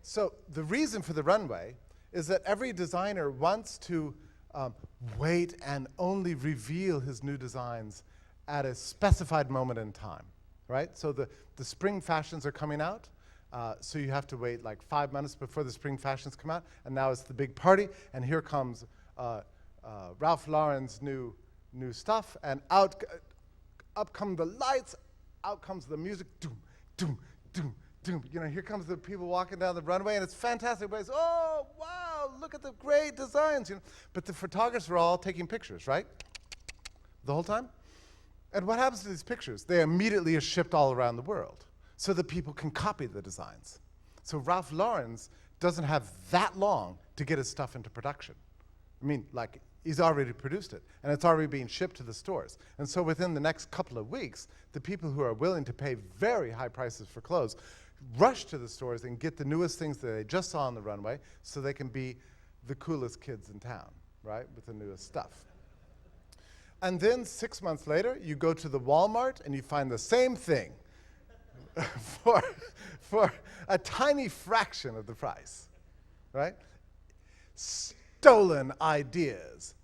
So the reason for the runway is that every designer wants to wait and only reveal his new designs at a specified moment in time, right? So the spring fashions are coming out, so you have to wait like 5 months before the spring fashions come out, and now it's the big party, and here comes Ralph Lauren's new stuff, and up come the lights, out comes the music, doom, doom, doom, doom. You know, here comes the people walking down the runway, and it's fantastic. Everybody's, oh, wow, look at the great designs. You know? But the photographers are all taking pictures, right? The whole time? And what happens to these pictures? They immediately are shipped all around the world so that people can copy the designs. So Ralph Lauren's doesn't have that long to get his stuff into production. I mean, like, he's already produced it, and it's already being shipped to the stores. And so within the next couple of weeks, the people who are willing to pay very high prices for clothes rush to the stores and get the newest things that they just saw on the runway so they can be the coolest kids in town, right, with the newest stuff. And then 6 months later, you go to the Walmart and you find the same thing for a tiny fraction of the price, right? Stolen ideas.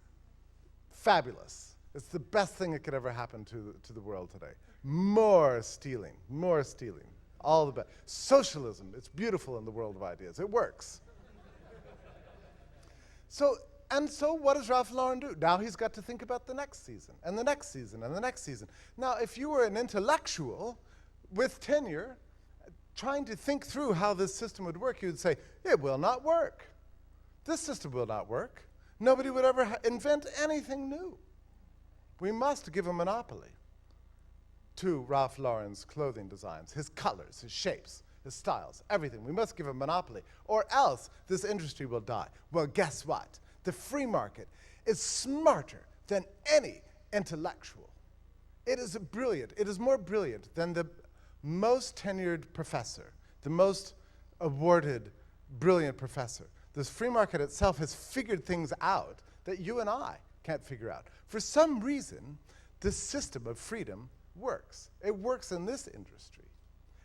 Fabulous. It's the best thing that could ever happen to the world today. More stealing, all the best. Socialism, it's beautiful in the world of ideas. It works. So what does Ralph Lauren do? Now he's got to think about the next season, and the next season, and the next season. Now, if you were an intellectual with tenure, trying to think through how this system would work, you would say, it will not work. This system will not work. Nobody would ever invent anything new. We must give a monopoly to Ralph Lauren's clothing designs, his colors, his shapes, his styles, everything. We must give a monopoly, or else this industry will die. Well, guess what? The free market is smarter than any intellectual. It is brilliant. It is more brilliant than the most tenured professor, the most awarded brilliant professor. This free market itself has figured things out that you and I can't figure out. For some reason, this system of freedom works. It works in this industry.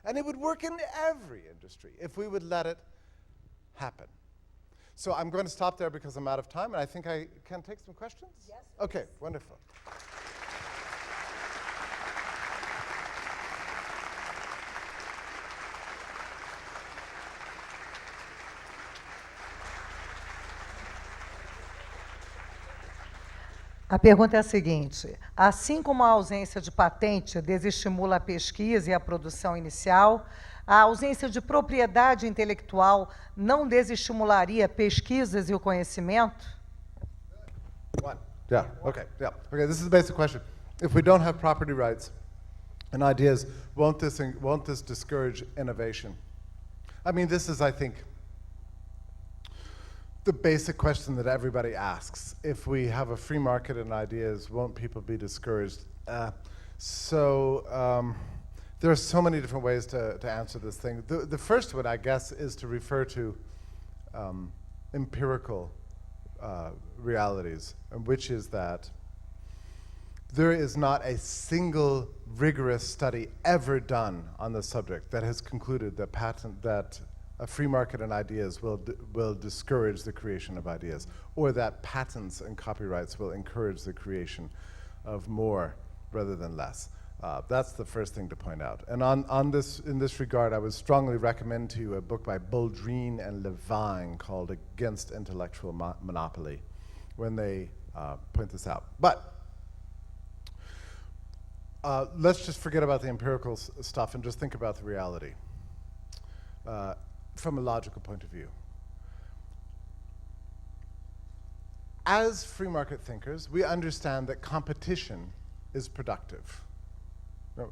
And it would work in every industry if we would let it happen. So I'm going to stop there because I'm out of time, and I think I can take some questions? Yes. Okay, wonderful. A pergunta é a seguinte: assim como a ausência de patente desestimula a pesquisa e a produção inicial, a ausência de propriedade intelectual não desestimularia pesquisas e o conhecimento? One. Yeah, okay, yeah. Okay, this is the basic question. If we don't have property rights and ideas, won't this discourage innovation? I mean, this is, I think, the basic question that everybody asks. If we have a free market and ideas, won't people be discouraged? There are so many different ways to answer this thing. The first one, I guess, is to refer to empirical realities, which is that there is not a single rigorous study ever done on the subject that has concluded that a free market and ideas will discourage the creation of ideas, or that patents and copyrights will encourage the creation of more rather than less. That's the first thing to point out. And in this regard, I would strongly recommend to you a book by Boldrine and Levine called Against Intellectual Monopoly, when they point this out. But let's just forget about the empirical stuff and just think about the reality. From a logical point of view. As free market thinkers, we understand that competition is productive.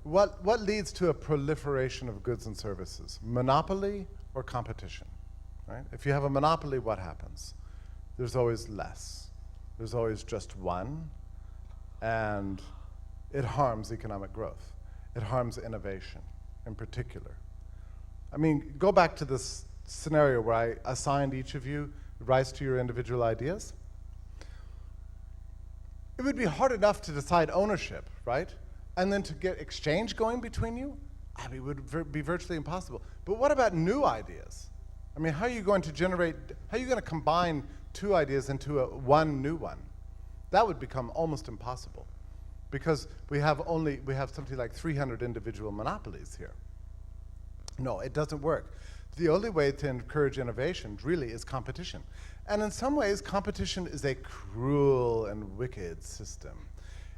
What leads to a proliferation of goods and services? Monopoly or competition? Right? If you have a monopoly, what happens? There's always less. There's always just one, and it harms economic growth. It harms innovation in particular. I mean, go back to this scenario where I assigned each of you rights to your individual ideas. It would be hard enough to decide ownership, right? And then to get exchange going between you? I mean, it would be virtually impossible. But what about new ideas? I mean, how are you going to combine two ideas into one new one? That would become almost impossible, because we have something like 300 individual monopolies here. No, it doesn't work. The only way to encourage innovation really is competition. And in some ways, competition is a cruel and wicked system.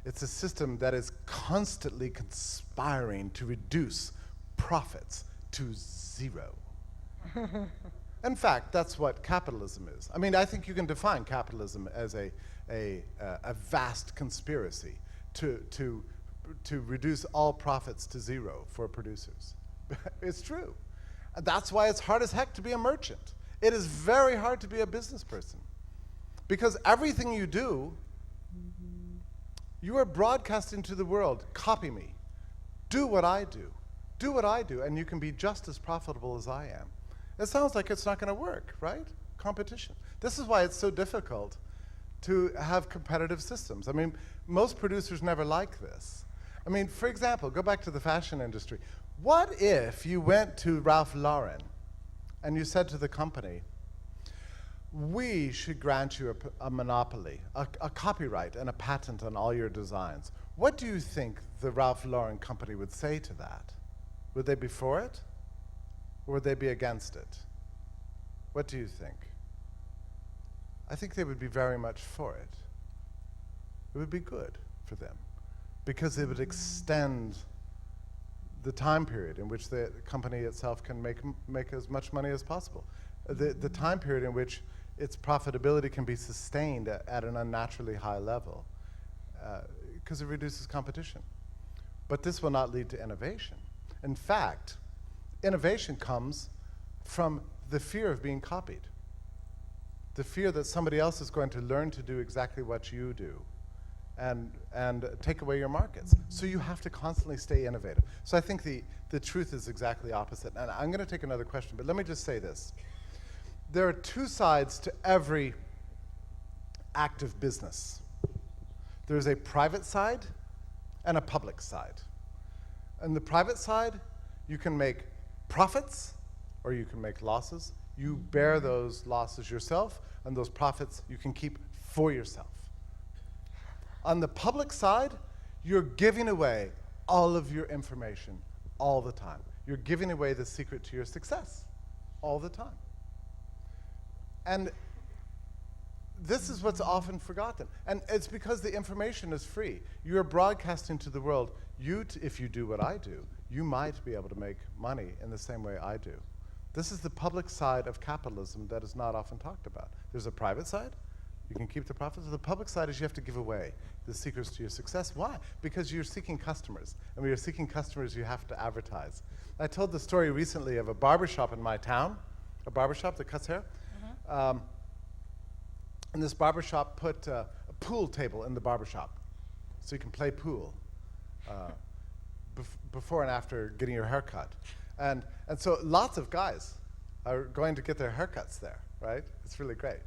It's a system that is constantly conspiring to reduce profits to zero. In fact, that's what capitalism is. I mean, I think you can define capitalism as a vast conspiracy to reduce all profits to zero for producers. It's true. And that's why it's hard as heck to be a merchant. It is very hard to be a business person, because everything you do, you are broadcasting to the world, copy me, do what I do, and you can be just as profitable as I am. It sounds like it's not going to work, right? Competition. This is why it's so difficult to have competitive systems. I mean, most producers never like this. I mean, for example, go back to the fashion industry. What if you went to Ralph Lauren and you said to the company, we should grant you a monopoly, a copyright and a patent on all your designs. What do you think the Ralph Lauren company would say to that? Would they be for it? Or would they be against it? What do you think? I think they would be very much for it. It would be good for them because it would extend the time period in which the company itself can make as much money as possible. The time period in which its profitability can be sustained at an unnaturally high level because it reduces competition. But this will not lead to innovation. In fact, innovation comes from the fear of being copied. The fear that somebody else is going to learn to do exactly what you do and take away your markets. So you have to constantly stay innovative. So I think the truth is exactly opposite. And I'm going to take another question, but let me just say this. There are two sides to every active business. There's a private side and a public side. On the private side, you can make profits or you can make losses. You bear those losses yourself, and those profits you can keep for yourself. On the public side, you're giving away all of your information all the time. You're giving away the secret to your success all the time. And this is what's often forgotten. And it's because the information is free. You're broadcasting to the world, if you do what I do, you might be able to make money in the same way I do. This is the public side of capitalism that is not often talked about. There's a private side. You can keep the profits. The public side is you have to give away the secrets to your success. Why? Because you're seeking customers. And when you're seeking customers, you have to advertise. I told the story recently of a barbershop in my town, a barbershop that cuts hair. And this barbershop put a pool table in the barbershop so you can play pool before and after getting your hair cut. And so lots of guys are going to get their haircuts there, right? It's really great.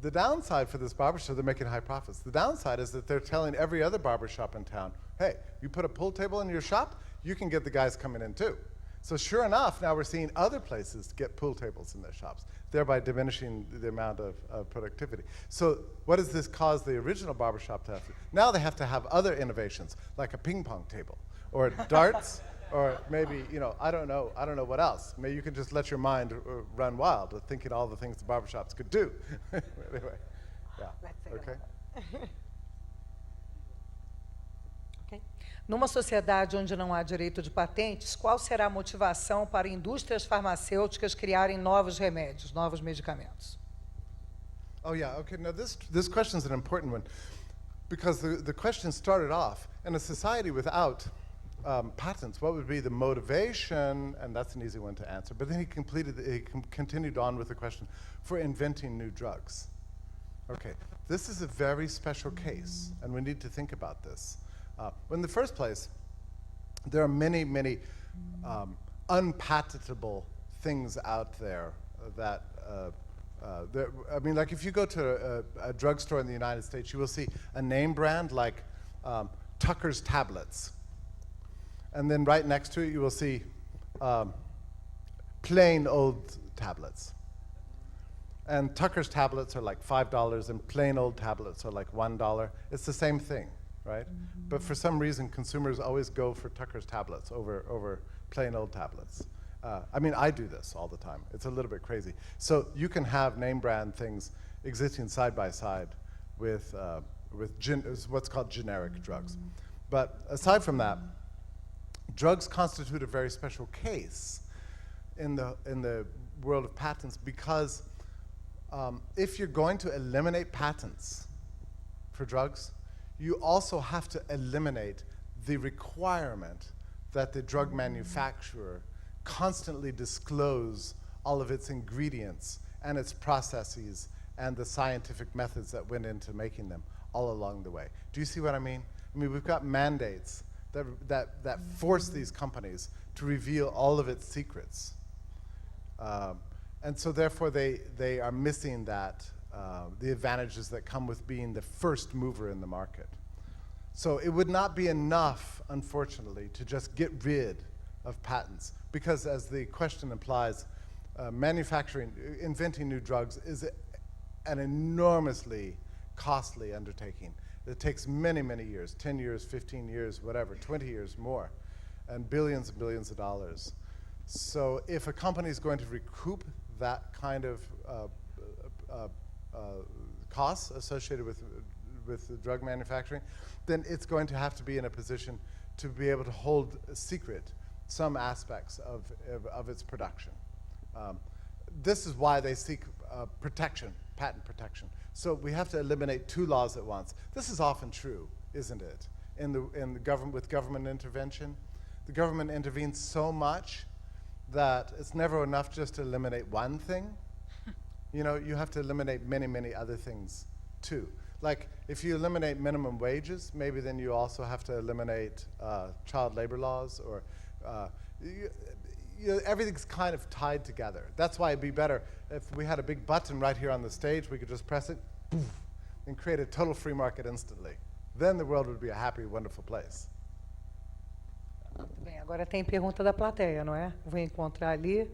The downside for this barbershop, they're making high profits. The downside is that they're telling every other barbershop in town, hey, you put a pool table in your shop, you can get the guys coming in too. So sure enough, now we're seeing other places get pool tables in their shops, thereby diminishing the amount of productivity. So what does this cause the original barbershop to have to? Now they have to have other innovations, like a ping pong table, or darts, or maybe, I don't know what else. Maybe you can just let your mind run wild with thinking all the things the barbershops could do. Anyway, yeah, okay. Okay. Numa sociedade onde não há direito de patentes, qual será a motivação para indústrias farmacêuticas criarem novos remédios, novos medicamentos? Oh yeah, okay, now this question is an important one because the question started off, in a society without patents, what would be the motivation, and that's an easy one to answer, but then he continued on with the question, for inventing new drugs. Okay, this is a very special case, and we need to think about this. In the first place, there are many, many unpatentable things out there that, I mean, like if you go to a drugstore in the United States, you will see a name brand like Tucker's Tablets. And then right next to it, you will see plain old tablets. And Tucker's tablets are like $5, and plain old tablets are like $1. It's the same thing, right? Mm-hmm. But for some reason, consumers always go for Tucker's tablets over plain old tablets. I mean, I do this all the time. It's a little bit crazy. So you can have name brand things existing side by side with what's called generic drugs. But aside from that, drugs constitute a very special case in the world of patents because if you're going to eliminate patents for drugs, you also have to eliminate the requirement that the drug manufacturer constantly disclose all of its ingredients and its processes and the scientific methods that went into making them all along the way. Do you see what I mean? I mean, we've got mandates that force these companies to reveal all of its secrets. And so therefore they are missing that the advantages that come with being the first mover in the market. So it would not be enough, unfortunately, to just get rid of patents, because as the question implies, inventing new drugs is an enormously costly undertaking. It takes many, many years, 10 years, 15 years, whatever, 20 years more, and billions of dollars. So if a company is going to recoup that kind of costs associated with drug manufacturing, then it's going to have to be in a position to be able to hold secret some aspects of its production. This is why they seek protection, patent protection. So we have to eliminate two laws at once. This is often true, isn't it? In the government, with government intervention, the government intervenes so much that it's never enough just to eliminate one thing. You know, you have to eliminate many, many other things too. Like if you eliminate minimum wages, maybe then you also have to eliminate child labor laws, or everything's kind of tied together. That's why it'd be better if we had a big button right here on the stage, we could just press it, poof, and create a total free market instantly. Then the world would be a happy, wonderful place. Bem, agora tem pergunta da plateia, não é? Vou encontrar ali.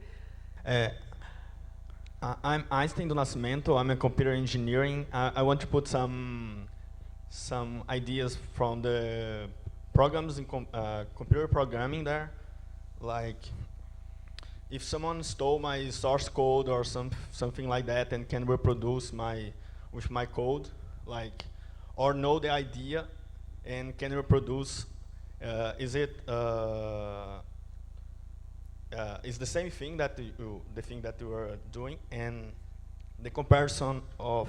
I'm Einstein do Nascimento. I'm a computer engineering. I want to put some ideas from the programs in computer programming there. Like, if someone stole my source code or something like that and can reproduce with my code, like, or know the idea and can reproduce, is the same thing that the thing that you are doing, and the comparison of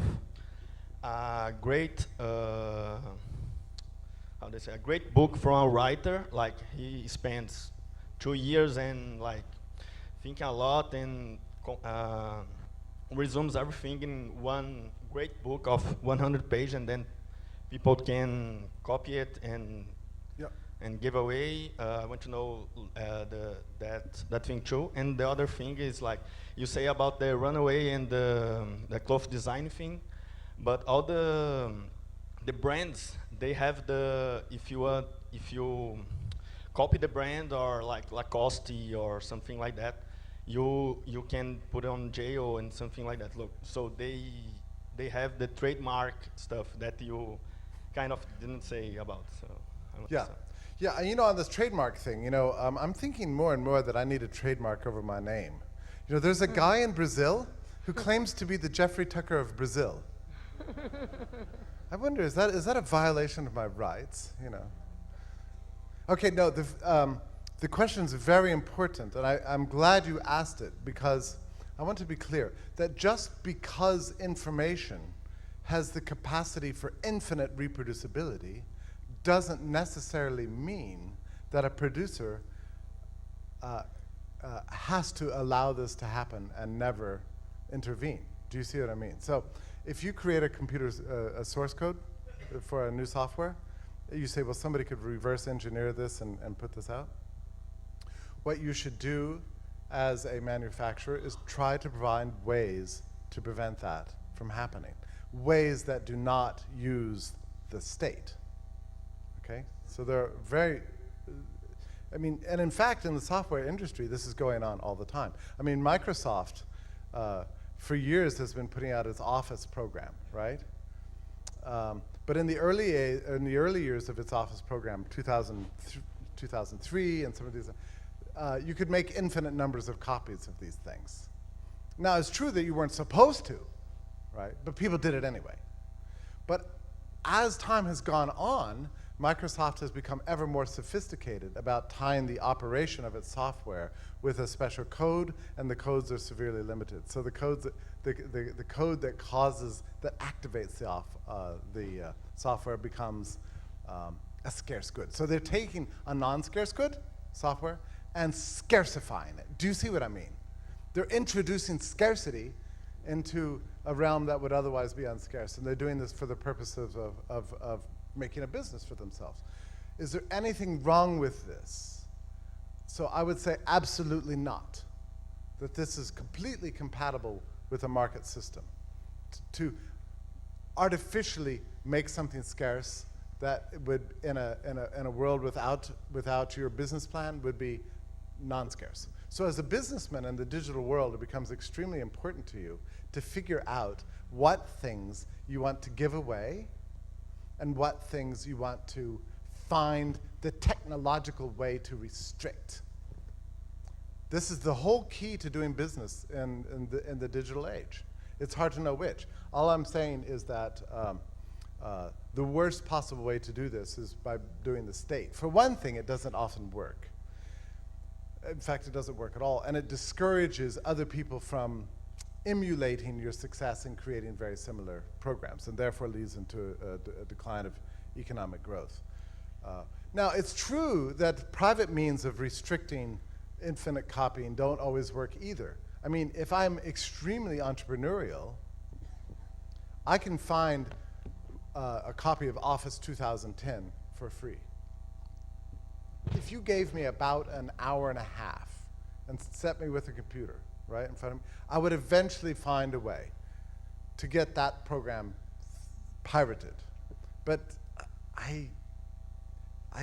a great how they say, a great book from a writer, like he spends 2 years and like thinking a lot and resumes everything in one great book of 100 pages, and then people can copy it and give away. I want to know that thing too. And the other thing is, like you say about the runaway and the cloth design thing, but all the brands, they have if you copy the brand, or like Lacoste or something like that, you can put it on jail and something like that. Look, so they have the trademark stuff that you kind of didn't say about. So Yeah, and you know, on this trademark thing, you know, I'm thinking more and more that I need a trademark over my name. You know, there's a guy in Brazil who claims to be the Jeffrey Tucker of Brazil. I wonder, is that a violation of my rights? You know. Okay, no, the question is very important, and I'm glad you asked it, because I want to be clear that just because information has the capacity for infinite reproducibility doesn't necessarily mean that a producer has to allow this to happen and never intervene. Do you see what I mean? So if you create a source code for a new software, you say, well, somebody could reverse engineer this and put this out. What you should do as a manufacturer is try to provide ways to prevent that from happening, ways that do not use the state. Okay, so they're very, I mean, and in fact, in the software industry, this is going on all the time. I mean, Microsoft, for years, has been putting out its Office program, right? But in the early years of its Office program, 2003, and some of these, you could make infinite numbers of copies of these things. Now, it's true that you weren't supposed to, right? But people did it anyway. But as time has gone on, Microsoft has become ever more sophisticated about tying the operation of its software with a special code, and the codes are severely limited. So the code that activates the software becomes a scarce good. So they're taking a non-scarce good software and scarcifying it. Do you see what I mean? They're introducing scarcity into a realm that would otherwise be unscarce, and they're doing this for the purpose of making a business for themselves. Is there anything wrong with this? So I would say absolutely not, that this is completely compatible with a market system. to artificially make something scarce that would, in a world without your business plan, would be non-scarce. So as a businessman in the digital world, it becomes extremely important to you to figure out what things you want to give away and what things you want to find the technological way to restrict. This is the whole key to doing business in the digital age. It's hard to know which. All I'm saying is that the worst possible way to do this is by doing the state. For one thing, it doesn't often work. In fact, it doesn't work at all, and it discourages other people from emulating your success in creating very similar programs, and therefore leads into a decline of economic growth. Now, it's true that private means of restricting infinite copying don't always work either. I mean, if I'm extremely entrepreneurial, I can find a copy of Office 2010 for free. If you gave me about an hour and a half and set me with a computer right in front of me, I would eventually find a way to get that program pirated. But I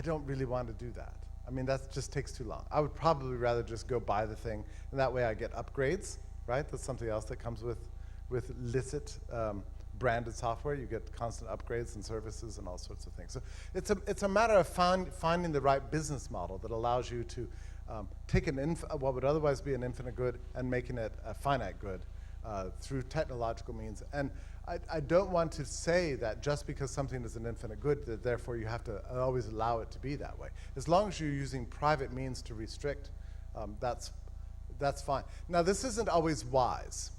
don't really want to do that. I mean, that just takes too long. I would probably rather just go buy the thing, and that way I get upgrades, right? That's something else that comes with licit branded software. You get constant upgrades and services and all sorts of things. So it's a matter of finding the right business model that allows you to take what would otherwise be an infinite good and making it a finite good through technological means. And I don't want to say that just because something is an infinite good, that therefore you have to always allow it to be that way. As long as you're using private means to restrict, that's fine. Now, this isn't always wise.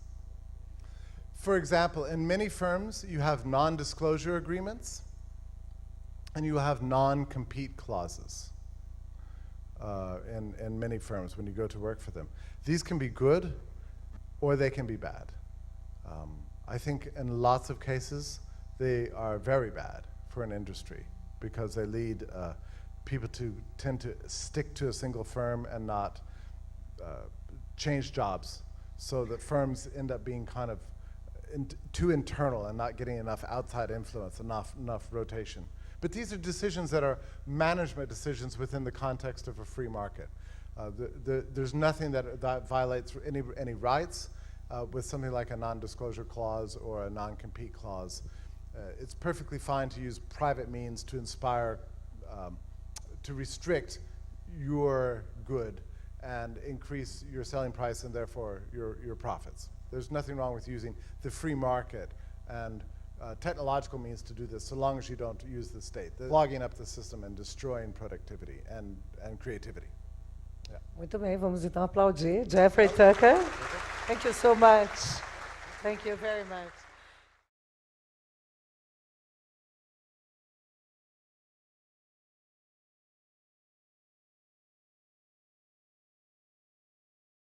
For example, in many firms, you have non-disclosure agreements, and you have non-compete clauses in many firms when you go to work for them. These can be good, or they can be bad. I think in lots of cases, they are very bad for an industry because they lead people to tend to stick to a single firm and not change jobs, so that firms end up being kind of too internal and not getting enough outside influence, enough rotation. But these are decisions that are management decisions within the context of a free market. There's nothing that violates any rights with something like a non-disclosure clause or a non-compete clause. It's perfectly fine to use private means to inspire, to restrict your good and increase your selling price and therefore your profits. There's nothing wrong with using the free market and technological means to do this, so long as you don't use the state. Clogging up the system and destroying productivity and creativity. Yeah. Muito bem, vamos então aplaudir Jeffrey Tucker. Thank you so much. Thank you very much.